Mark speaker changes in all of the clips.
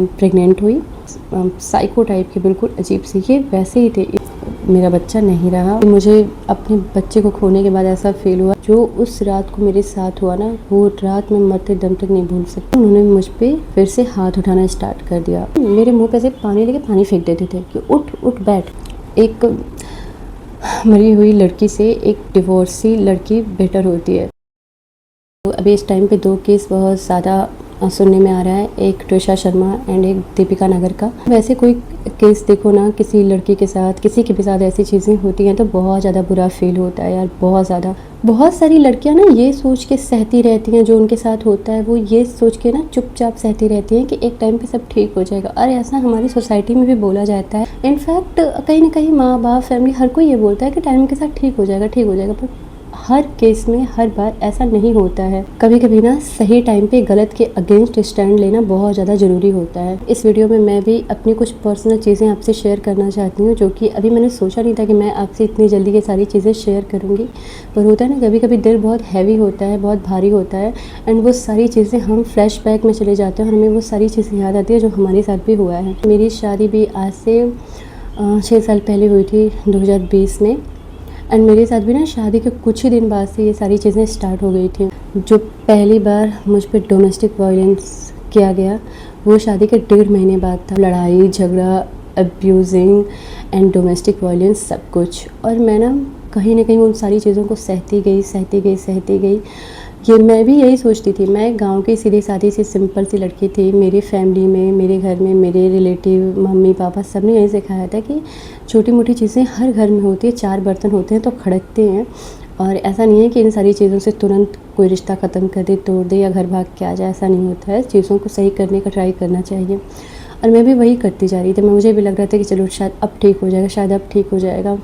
Speaker 1: Pregnant हुई, psycho type की बिल्कुल अजीब सी, ये वैसे ही थे। मेरा बच्चा नहीं रहा। मुझे अपने बच्चे को खोने के बाद ऐसा फील हुआ, जो उस रात को मेरे साथ हुआ ना, वो रात में मरते दम तक नहीं भूल सकती। उन्होंने मुझ पे फिर से हाथ उठाना स्टार्ट कर दिया। मेरे मुंह पे से पानी लेके पानी फेंक देते थे कि उठ उठ बैठ। एक मरी हुई लड़की से एक डिवोर्सी लड़की बेटर होती है। तो अभी इस टाइम पे 2 केस बहुत ज़्यादा सुनने में आ रहा है, एक ट्रिशा शर्मा एंड एक दीपिका नगर का। वैसे कोई केस देखो ना, किसी लड़की के साथ, किसी के भी साथ ऐसी चीज़ें होती हैं तो बहुत ज़्यादा बुरा फील होता है यार, बहुत ज़्यादा। बहुत सारी लड़कियां ना ये सोच के सहती रहती हैं, जो उनके साथ होता है वो ये सोच के ना चुपचाप सहती रहती हैं कि एक टाइम पे सब ठीक हो जाएगा। और ऐसा हमारी सोसाइटी में भी बोला जाता है। इनफैक्ट कहीं ना कहीं माँ बाप, फैमिली, हर कोई ये बोलता है कि टाइम के साथ ठीक हो जाएगा, ठीक हो जाएगा। पर हर केस में हर बार ऐसा नहीं होता है। कभी कभी ना सही टाइम पे गलत के अगेंस्ट स्टैंड लेना बहुत ज़्यादा ज़रूरी होता है। इस वीडियो में मैं भी अपनी कुछ पर्सनल चीज़ें आपसे शेयर करना चाहती हूँ, जो कि अभी मैंने सोचा नहीं था कि मैं आपसे इतनी जल्दी ये सारी चीज़ें शेयर करूँगी। पर होता है ना, कभी कभी दिल बहुत हैवी होता है, बहुत भारी होता है, एंड वो सारी चीज़ें हम फ्लैशबैक में चले जाते हैं और हमें वो सारी चीज़ें याद आती है जो हमारे साथ भी हुआ है। मेरी शादी भी आज से 6 साल पहले हुई थी, 2020 में। एंड मेरे साथ भी ना शादी के कुछ ही दिन बाद से ये सारी चीज़ें स्टार्ट हो गई थी। जो पहली बार मुझ पर डोमेस्टिक वायलेंस किया गया वो शादी के 1.5 महीने बाद था। लड़ाई झगड़ा, अब्यूजिंग एंड डोमेस्टिक वायलेंस, सब कुछ। और मैं ना कहीं उन सारी चीज़ों को सहती गई। ये मैं भी यही सोचती थी। मैं गांव की सीधी सादी सी सिंपल सी लड़की थी। मेरी फैमिली में, मेरे घर में, मेरे रिलेटिव, मम्मी पापा, सब ने यही सिखाया था कि छोटी मोटी चीज़ें हर घर में होती है। 4 बर्तन होते हैं तो खड़कते हैं, और ऐसा नहीं है कि इन सारी चीज़ों से तुरंत कोई रिश्ता ख़त्म कर दे, तोड़ दे या घर भाग के आ जाए, ऐसा नहीं होता है। चीज़ों को सही करने का ट्राई करना चाहिए। और मैं भी वही करती जा रही थी। मुझे भी लग रहा था कि चलो शायद अब ठीक हो जाएगा, शायद अब ठीक हो जाएगा।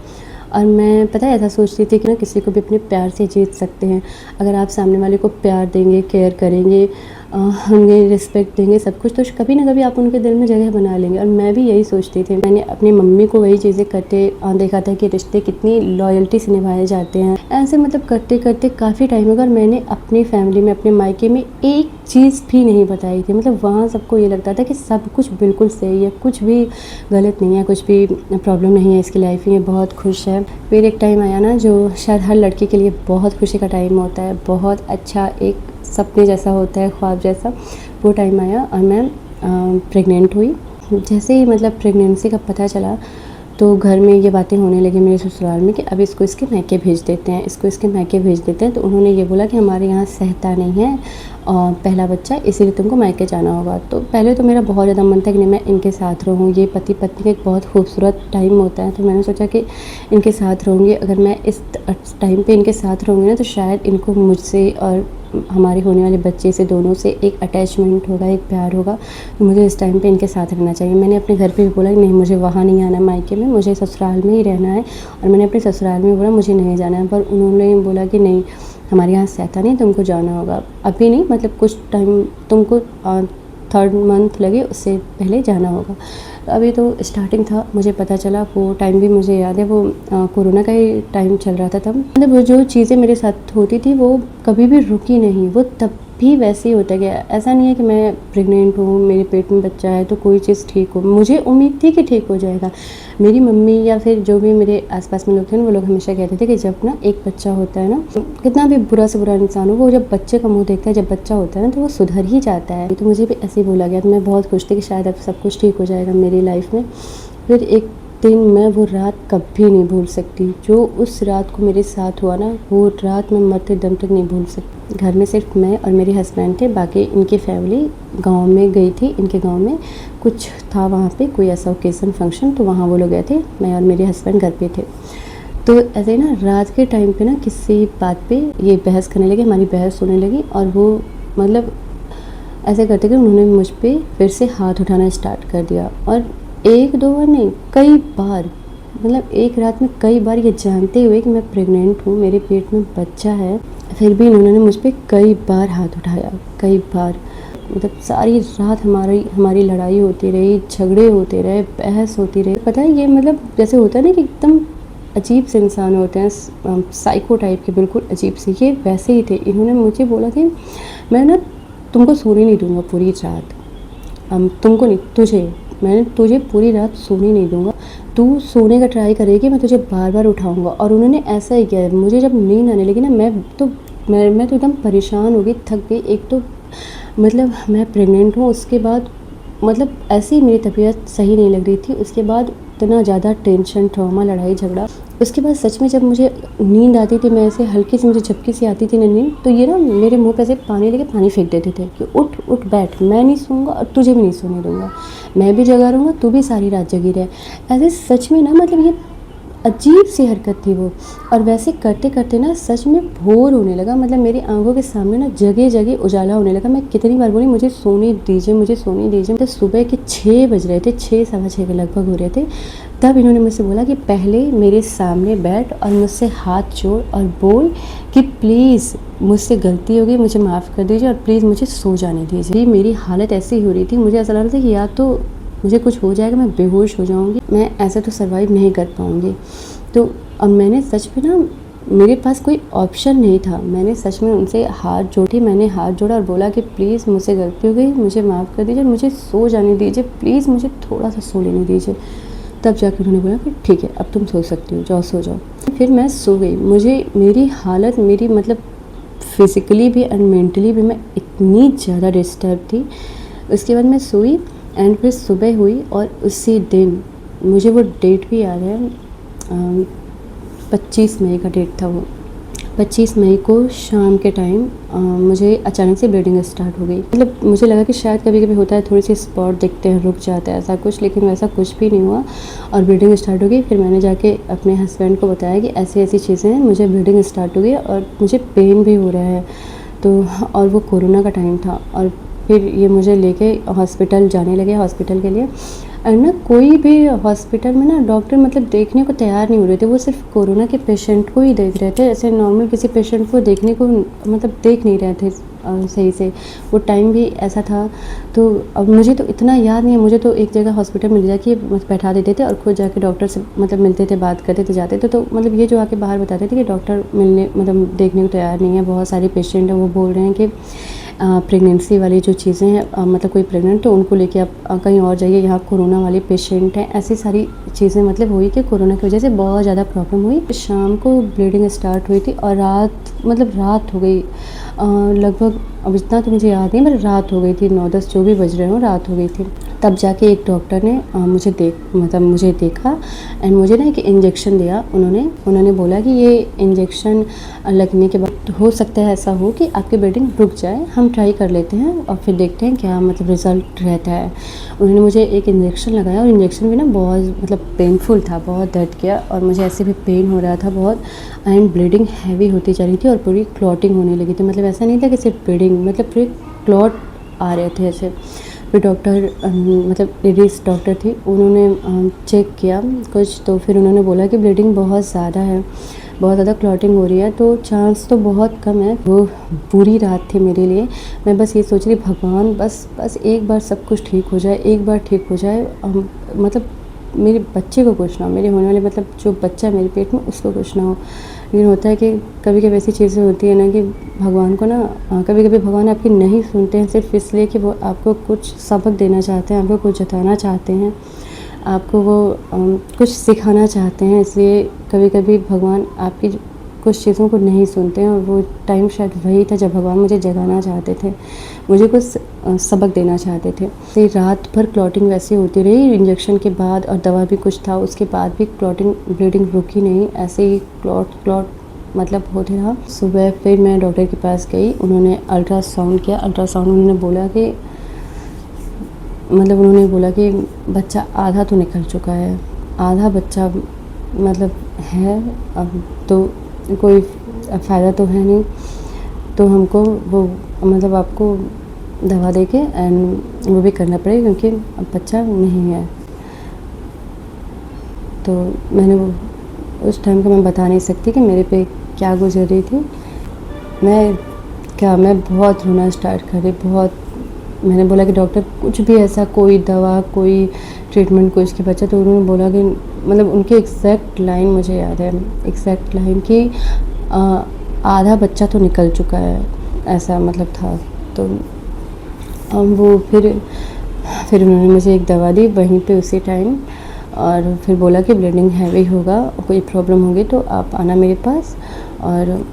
Speaker 1: और मैं पता है ऐसा सोचती थी कि ना किसी को भी अपने प्यार से जीत सकते हैं। अगर आप सामने वाले को प्यार देंगे, केयर करेंगे, उन्हें रिस्पेक्ट देंगे, सब कुछ, तो कभी ना कभी आप उनके दिल में जगह बना लेंगे। और मैं भी यही सोचती थी। मैंने अपनी मम्मी को वही चीज़ें करते देखा था कि रिश्ते कितनी लॉयल्टी से निभाए जाते हैं। ऐसे मतलब करते करते काफ़ी टाइम अगर मैंने अपनी फैमिली में, अपने मायके में एक चीज़ भी नहीं बताई थी। मतलब वहाँ सबको ये लगता था कि सब कुछ बिल्कुल सही है, कुछ भी गलत नहीं है, कुछ भी प्रॉब्लम नहीं है इसकी लाइफ में, ये बहुत खुश है। फिर एक टाइम आया ना, जो शायद हर लड़की के लिए बहुत खुशी का टाइम होता है, बहुत अच्छा, एक सपने जैसा होता है, ख्वाब जैसा। वो टाइम आया और मैं प्रेग्नेंट हुई। जैसे ही मतलब प्रेगनेंसी का पता चला तो घर में ये बातें होने लगी मेरे ससुराल में कि अब इसको इसके मायके भेज देते हैं, तो उन्होंने ये बोला कि हमारे यहाँ सहता नहीं है और पहला बच्चा, इसीलिए तुमको मायके जाना होगा। तो पहले तो मेरा बहुत ज़्यादा मन था कि नहीं, मैं इनके साथ रहूँ। ये पति पत्नी का एक बहुत खूबसूरत टाइम होता है। तो मैंने सोचा कि इनके साथ रहूँगी। अगर मैं इस टाइम पे इनके साथ रहूँगी ना, तो शायद इनको मुझसे और हमारे होने वाले बच्चे से, दोनों से एक अटैचमेंट होगा, एक प्यार होगा। तो मुझे इस टाइम पे इनके साथ रहना चाहिए। मैंने अपने घर पे भी बोला कि नहीं, मुझे वहाँ नहीं आना मायके में, मुझे ससुराल में ही रहना है। और मैंने अपने ससुराल में बोला मुझे नहीं जाना है। पर उन्होंने बोला कि नहीं, हमारे यहाँ सहता नहीं, तुमको जाना होगा। अभी नहीं, मतलब कुछ टाइम तुमको 3rd मंथ लगे, उससे पहले जाना होगा। तो अभी तो स्टार्टिंग था, मुझे पता चला। वो टाइम भी मुझे याद है, वो कोरोना का ही टाइम चल रहा था तब। मतलब वो जो चीज़ें मेरे साथ होती थी वो कभी भी रुकी नहीं, वो तब भी वैसे ही होता गया। ऐसा नहीं है कि मैं प्रेग्नेंट हूँ, मेरे पेट में बच्चा है तो कोई चीज़ ठीक हो। मुझे उम्मीद थी कि ठीक हो जाएगा। मेरी मम्मी या फिर जो भी मेरे आसपास में लोग थे ना, वो लोग हमेशा कहते थे कि जब ना एक बच्चा होता है ना, कितना भी बुरा से बुरा इंसान हो, वो जब बच्चे का मुंह देखता है, जब बच्चा होता है ना, तो वो सुधर ही जाता है। तो मुझे भी ऐसे ही बोला गया। तो मैं बहुत खुश थी कि शायद अब सब कुछ ठीक हो जाएगा मेरी लाइफ में। फिर एक दिन मैं वो रात कभी नहीं भूल सकती। जो उस रात को मेरे साथ हुआ ना, वो रात मैं मरते दम तक नहीं भूल सकती। घर में सिर्फ मैं और मेरे हस्बैंड थे, बाकी इनकी फैमिली गांव में गई थी। इनके गांव में कुछ था, वहाँ पे कोई ऐसा ओकेज़न फंक्शन, तो वहाँ वो लोग गए थे। मैं और मेरे हस्बैंड घर पे थे। तो ऐसे ना रात के टाइम पे ना किसी बात पे ये बहस करने लगे, हमारी बहस होने लगी। और वो मतलब ऐसे करते कि उन्होंने मुझ पर फिर से हाथ उठाना स्टार्ट कर दिया। और 1-2 बार नहीं, कई बार, मतलब एक रात में कई बार, ये जानते हुए कि मैं प्रेग्नेंट हूँ, मेरे पेट में बच्चा है, फिर भी इन्होंने मुझ पर कई बार हाथ उठाया, कई बार। मतलब सारी रात हमारी लड़ाई होती रही, झगड़े होते रहे, बहस होती रही। पता है, ये मतलब जैसे होता है ना कि एकदम अजीब से इंसान होते हैं, साइको टाइप के, बिल्कुल अजीब से, ये वैसे ही थे। इन्होंने मुझे बोला कि मैं ना तुमको सोने नहीं दूँगा पूरी रात। तुमको नहीं, तुझे, मैंने तुझे पूरी रात सोने नहीं दूंगा, तू सोने का ट्राई करेगी, मैं तुझे बार बार उठाऊंगा। और उन्होंने ऐसा ही किया। मुझे जब नींद आने लगी ना, मैं तो एकदम परेशान हो गई, थक गई। एक तो मतलब मैं प्रेग्नेंट हूँ, उसके बाद मतलब ऐसे ही मेरी तबीयत सही नहीं लग रही थी। उसके बाद इतना ज़्यादा टेंशन, ट्रॉमा, लड़ाई झगड़ा। उसके बाद सच में जब मुझे नींद आती थी, मैं ऐसे हल्की सी मुझे झपकी सी आती थी ना नींद, तो ये ना मेरे मुंह पे ऐसे पानी लेके पानी फेंक देते थे कि उठ उठ बैठ, मैं नहीं सोऊंगा और तुझे भी नहीं सोने दूंगा, मैं भी जगा रहूँगा, तू भी सारी रात जगी रहे। ऐसे सच में ना मतलब ये अजीब सी हरकत थी वो। और वैसे करते करते ना सच में भोर होने लगा, मतलब मेरी आंखों के सामने ना जगह जगह उजाला होने लगा। मैं कितनी बार बोली मुझे सोने दीजिए, मुझे सोने दीजिए। तो सुबह के 6 बज रहे थे, 6 सवा 6 के लगभग हो रहे थे। तब इन्होंने मुझसे बोला कि पहले मेरे सामने बैठ और मुझसे हाथ जोड़ और बोल कि प्लीज़ मुझसे गलती हो गई, मुझे माफ़ कर दीजिए और प्लीज़ मुझे सो जाने दीजिए। मेरी हालत ऐसी हो रही थी, मुझे ऐसा लग रहा था कि या तो मुझे कुछ हो जाएगा, मैं बेहोश हो जाऊंगी, मैं ऐसे तो सर्वाइव नहीं कर पाऊंगी। तो अब मैंने सच में ना, मेरे पास कोई ऑप्शन नहीं था। मैंने सच में उनसे हाथ जोड़ी, मैंने हाथ जोड़ा और बोला कि प्लीज़ मुझसे गलती हो गई, मुझे माफ़ कर दीजिए, मुझे सो जाने दीजिए, प्लीज़ मुझे थोड़ा सा सो लेने दीजिए। तब जाकर उन्होंने बोला कि ठीक है, अब तुम सो सकती हो, जाओ सो जाओ। फिर मैं सो गई। मेरी हालत, मेरी मतलब फिज़िकली भी एंड मेंटली भी मैं इतनी ज़्यादा डिस्टर्ब थी। उसके बाद मैं सोई एंड फिर सुबह हुई और उसी दिन, मुझे वो डेट भी याद है, 25 मई का डेट था वो। 25 मई को शाम के टाइम मुझे अचानक से ब्लीडिंग स्टार्ट हो गई। मतलब मुझे लगा कि शायद कभी कभी होता है, थोड़ी सी स्पॉट दिखते हैं, रुक जाता है ऐसा कुछ, लेकिन वैसा कुछ भी नहीं हुआ और ब्लीडिंग स्टार्ट हो गई। फिर मैंने जाके अपने हस्बैंड को बताया कि ऐसी ऐसी चीज़ें हैं, मुझे ब्लीडिंग स्टार्ट हो गई और मुझे पेन भी हो रहा है। तो और वो कोरोना का टाइम था और फिर ये मुझे लेके हॉस्पिटल जाने लगे, हॉस्पिटल के लिए। एंड ना कोई भी हॉस्पिटल में ना डॉक्टर मतलब देखने को तैयार नहीं हो रहे थे, वो सिर्फ कोरोना के पेशेंट को ही देख रहे थे, ऐसे नॉर्मल किसी पेशेंट को देखने को मतलब देख नहीं रहे थे सही से। वो टाइम भी ऐसा था। तो अब मुझे तो इतना याद नहीं है, मुझे तो एक जगह हॉस्पिटल में ले जाके बैठा देते थे और खुद जाके डॉक्टर से मतलब मिलते थे, बात करते थे, जाते थे। तो मतलब ये जो आके बाहर बताते थे कि डॉक्टर मिलने मतलब देखने को तैयार नहीं है, बहुत सारे पेशेंट हैं, वो बोल रहे हैं कि प्रेगनेंसी वाली जो चीज़ें हैं, मतलब कोई प्रेग्नेंट तो उनको लेके आप कहीं और जाइए, यहाँ कोरोना वाले पेशेंट हैं, ऐसी सारी चीज़ें मतलब हुई कि कोरोना की वजह से बहुत ज़्यादा प्रॉब्लम हुई। शाम को ब्लीडिंग स्टार्ट हुई थी और रात हो गई लगभग, अब इतना तो मुझे याद नहीं, पर रात हो गई थी, 9-10 जो भी बज रहे हो, रात हो गई थी। तब जाके एक डॉक्टर ने मुझे देखा एंड मुझे ना एक इंजेक्शन दिया। उन्होंने बोला कि ये इंजेक्शन लगने के बाद हो सकता है ऐसा हो कि आपकी ब्लीडिंग रुक जाए, हम ट्राई कर लेते हैं और फिर देखते हैं क्या मतलब रिज़ल्ट रहता है। उन्होंने मुझे एक इंजेक्शन लगाया और इंजेक्शन भी ना बहुत मतलब पेनफुल था, बहुत दर्द किया और मुझे ऐसे भी पेन हो रहा था बहुत एंड ब्लीडिंग हैवी होती जा रही थी और पूरी क्लॉटिंग होने लगी थी। मतलब ऐसा नहीं था कि सिर्फ ब्लीडिंग, मतलब पूरे क्लॉट आ रहे थे ऐसे। फिर डॉक्टर मतलब लेडीज़ डॉक्टर थी, उन्होंने चेक किया कुछ, तो फिर उन्होंने बोला कि ब्लीडिंग बहुत ज़्यादा है, बहुत ज़्यादा क्लॉटिंग हो रही है, तो चांस तो बहुत कम है। वो बुरी रात थी मेरे लिए। मैं बस ये सोच रही भगवान बस एक बार सब कुछ ठीक हो जाए, एक बार ठीक हो जाए, मतलब मेरे बच्चे को कुछ ना हो, मेरे होने वाले मतलब जो बच्चा मेरे पेट में उसको कुछ ना हो। लेकिन होता है कि कभी कभी ऐसी चीज़ें होती है ना कि भगवान को ना कभी कभी भगवान आपकी नहीं सुनते हैं, सिर्फ इसलिए कि वो आपको कुछ सबक देना चाहते हैं, आपको कुछ जताना चाहते हैं, आपको वो कुछ सिखाना चाहते हैं। इसलिए कभी कभी भगवान आपकी कुछ चीज़ों को नहीं सुनते हैं और वो टाइम शायद वही था जब भगवान मुझे जगाना चाहते थे, मुझे कुछ सबक देना चाहते थे। तो रात भर क्लॉटिंग वैसे होती रही इंजेक्शन के बाद और दवा भी कुछ था, उसके बाद भी ब्लीडिंग रुकी नहीं, ऐसे ही क्लॉट मतलब होते रहा। सुबह फिर मैं डॉक्टर के पास गई, उन्होंने अल्ट्रासाउंड किया। अल्ट्रासाउंड उन्होंने बोला कि बच्चा आधा तो निकल चुका है, आधा बच्चा मतलब है, अब तो कोई फ़ायदा तो है नहीं, तो हमको वो मतलब आपको दवा दे के एंड वो भी करना पड़ेगा क्योंकि अब बच्चा नहीं है। तो मैंने वो उस टाइम का मैं बता नहीं सकती कि मेरे पे क्या गुजर रही थी। मैं बहुत रोना स्टार्ट कर रही, बहुत। मैंने बोला कि डॉक्टर कुछ भी ऐसा, कोई दवा, कोई ट्रीटमेंट, कुछ के बच्चा। तो उन्होंने बोला कि मतलब उनकी एग्जैक्ट लाइन मुझे याद है, एग्जैक्ट लाइन कि आधा बच्चा तो निकल चुका है, ऐसा मतलब था। तो वो फिर फिर उन्होंने मुझे एक दवा दी वहीं पे उसी टाइम, और फिर बोला कि ब्लीडिंग हैवी होगा, कोई प्रॉब्लम होगी तो आप आना मेरे पास। और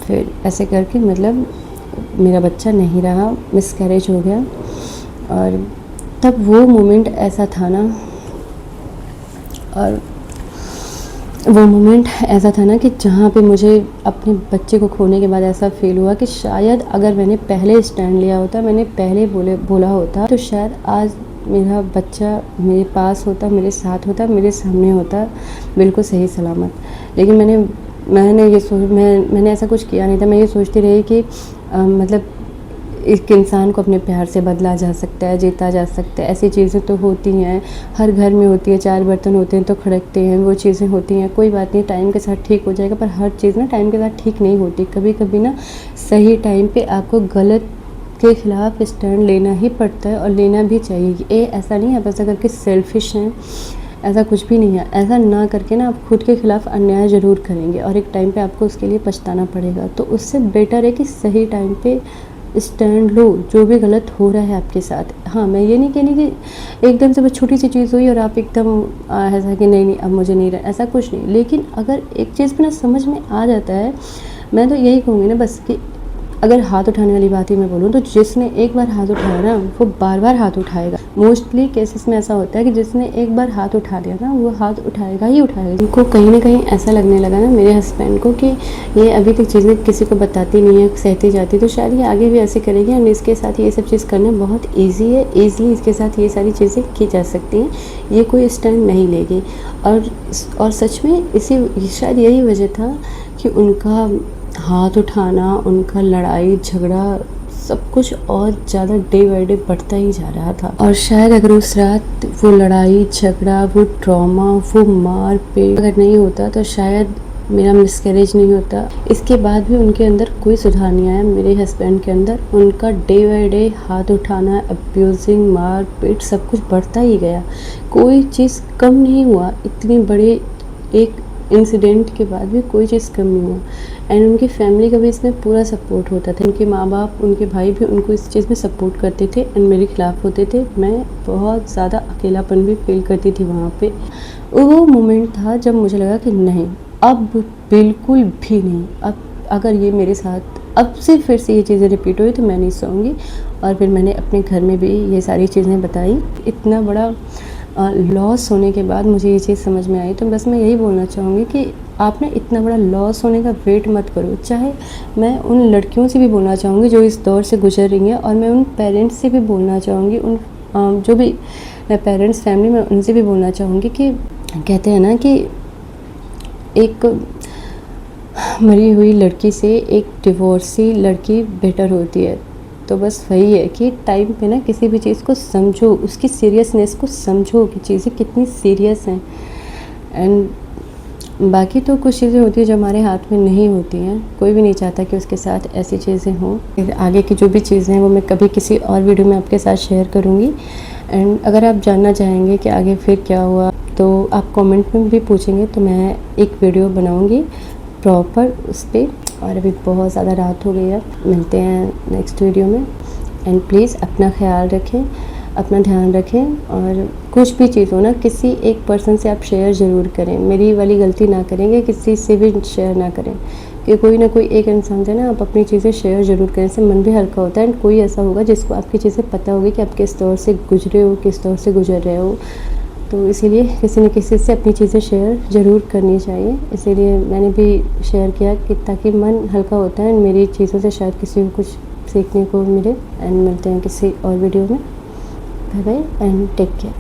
Speaker 1: फिर ऐसे करके मतलब मेरा बच्चा नहीं रहा, मिसकैरेज हो गया। और तब वो मोमेंट ऐसा था ना, और वो मोमेंट ऐसा था ना कि जहाँ पे मुझे अपने बच्चे को खोने के बाद ऐसा फ़ील हुआ कि शायद अगर मैंने पहले स्टैंड लिया होता, मैंने पहले बोला होता, तो शायद आज मेरा बच्चा मेरे पास होता, मेरे साथ होता, मेरे सामने होता, बिल्कुल सही सलामत। लेकिन मैंने ऐसा कुछ किया नहीं था। मैं ये सोचती रही कि मतलब एक इंसान को अपने प्यार से बदला जा सकता है, जीता जा सकता है, ऐसी चीज़ें तो होती हैं, हर घर में होती है। 4 बर्तन होते हैं तो खड़कते हैं, वो चीज़ें होती हैं, कोई बात नहीं, टाइम के साथ ठीक हो जाएगा। पर हर चीज़ ना टाइम के साथ ठीक नहीं होती। कभी कभी ना सही टाइम पे आपको गलत के ख़िलाफ़ स्टैंड लेना ही पड़ता है, और लेना भी चाहिए। ये ऐसा नहीं है आप ऐसा करके सेल्फिश हैं, ऐसा कुछ भी नहीं है। ऐसा ना करके ना आप खुद के ख़िलाफ़ अन्याय ज़रूर करेंगे, और एक टाइम पे आपको उसके लिए पछताना पड़ेगा। तो उससे बेटर है कि सही टाइम पे स्टैंड लो, जो भी गलत हो रहा है आपके साथ। हाँ, मैं ये नहीं कहनी कि एकदम से बस छोटी सी चीज़ हुई और आप एकदम ऐसा कि नहीं अब मुझे नहीं रहा, ऐसा कुछ नहीं। लेकिन अगर एक चीज़ पे ना समझ में आ जाता है, मैं तो यही कहूँगी ना बस कि अगर हाथ उठाने वाली बात ही मैं बोलूँ तो जिसने एक बार हाथ उठाया ना वो बार बार हाथ उठाएगा। मोस्टली केसेस में ऐसा होता है कि जिसने एक बार हाथ उठा लिया ना वो हाथ उठाएगा ही उठाएगा। उनको कहीं ना कहीं ऐसा लगने लगा ना मेरे हस्बैंड को कि ये अभी तक चीज़ें किसी को बताती नहीं है, सहती जाती, तो शायद ये आगे भी ऐसे करेगी। और इसके साथ ये सब चीज़ करना बहुत ईजी है, ईज़िली इसके साथ ये सारी चीज़ें की जा सकती हैं, ये कोई स्टैंड नहीं लेगी। और सच में शायद यही वजह था कि उनका हाथ उठाना, उनका लड़ाई झगड़ा सब कुछ और ज़्यादा डे बाई डे बढ़ता ही जा रहा था। और शायद अगर उस रात वो लड़ाई झगड़ा, वो ट्रॉमा, वो मार पीट अगर नहीं होता तो शायद मेरा मिसकैरेज नहीं होता। इसके बाद भी उनके अंदर कोई सुधार नहीं आया, मेरे हस्बैंड के अंदर। उनका डे बाई डे हाथ उठाना, अब्यूजिंग, मार पीट सब कुछ बढ़ता ही गया, कोई चीज़ कम नहीं हुआ। इतनी बड़े एक इंसिडेंट के बाद भी कोई चीज़ कम नहीं हुआ। एंड उनकी फैमिली का भी इसमें पूरा सपोर्ट होता था। उनके माँ बाप, उनके भाई भी उनको इस चीज़ में सपोर्ट करते थे एंड मेरे खिलाफ़ होते थे। मैं बहुत ज़्यादा अकेलापन भी फील करती थी वहाँ पे। वो मोमेंट था जब मुझे लगा कि नहीं, अब बिल्कुल भी नहीं, अब अगर ये मेरे साथ अब से फिर से ये चीज़ें रिपीट हुई तो मैं नहीं सहूँगी। और फिर मैंने अपने घर में भी ये सारी चीज़ें बताई। इतना बड़ा लॉस होने के बाद मुझे ये चीज़ समझ में आई। तो बस मैं यही बोलना चाहूँगी कि आप ना इतना बड़ा लॉस होने का वेट मत करो। चाहे मैं उन लड़कियों से भी बोलना चाहूँगी जो इस दौर से गुजर रही हैं, और मैं उन पेरेंट्स से भी बोलना चाहूँगी, उन जो भी पेरेंट्स फैमिली में उनसे भी बोलना चाहूँगी कि कहते हैं ना कि एक मरी हुई लड़की से एक डिवोर्सी लड़की बेटर होती है। तो बस वही है कि टाइम पे ना किसी भी चीज़ को समझो, उसकी सीरियसनेस को समझो कि चीज़ें कितनी सीरियस हैं। एंड बाकी तो कुछ चीज़ें होती हैं जो हमारे हाथ में नहीं होती हैं, कोई भी नहीं चाहता कि उसके साथ ऐसी चीज़ें हों। फिर आगे की जो भी चीज़ें हैं वो मैं कभी किसी और वीडियो में आपके साथ शेयर करूँगी। एंड अगर आप जानना चाहेंगे कि आगे फिर क्या हुआ तो आप कमेंट में भी पूछेंगे तो मैं एक वीडियो बनाऊँगी प्रॉपर उस पर। और अभी बहुत ज़्यादा रात हो गई है, मिलते हैं नेक्स्ट वीडियो में। एंड प्लीज़ अपना ख्याल रखें, अपना ध्यान रखें, और कुछ भी चीज़ हो ना किसी एक पर्सन से आप शेयर ज़रूर करें। मेरी वाली गलती ना करेंगे, किसी से भी शेयर ना करें, कि कोई ना कोई एक इंसान से ना आप अपनी चीज़ें शेयर ज़रूर करें, इससे मन भी हल्का होता है। एंड कोई ऐसा होगा जिसको आपकी चीज़ें पता होगी कि आप किस दौर से गुजरे हो, किस दौर से गुजर रहे हो। तो इसीलिए किसी न किसी से अपनी चीज़ें शेयर ज़रूर करनी चाहिए। इसीलिए मैंने भी शेयर किया कि ताकि मन हल्का होता है, मेरी चीज़ों से शायद किसी को कुछ सीखने को मिले। एंड मिलते हैं किसी और वीडियो में। Bye bye and take care.